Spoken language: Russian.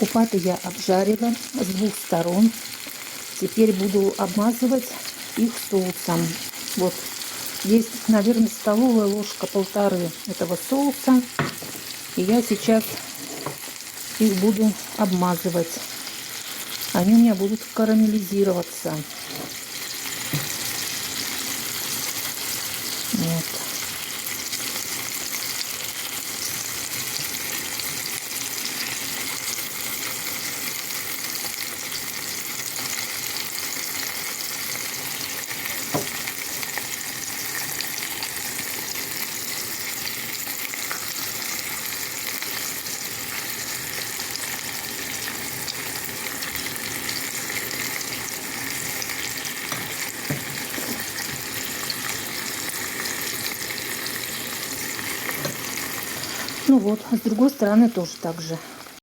Купаты я обжарила с двух сторон. Теперь буду обмазывать их соусом. Вот здесь, наверное, столовая ложка полторы этого соуса. И я сейчас их буду обмазывать. Они у меня будут карамелизироваться. Вот. Ну вот, а с другой стороны тоже так же.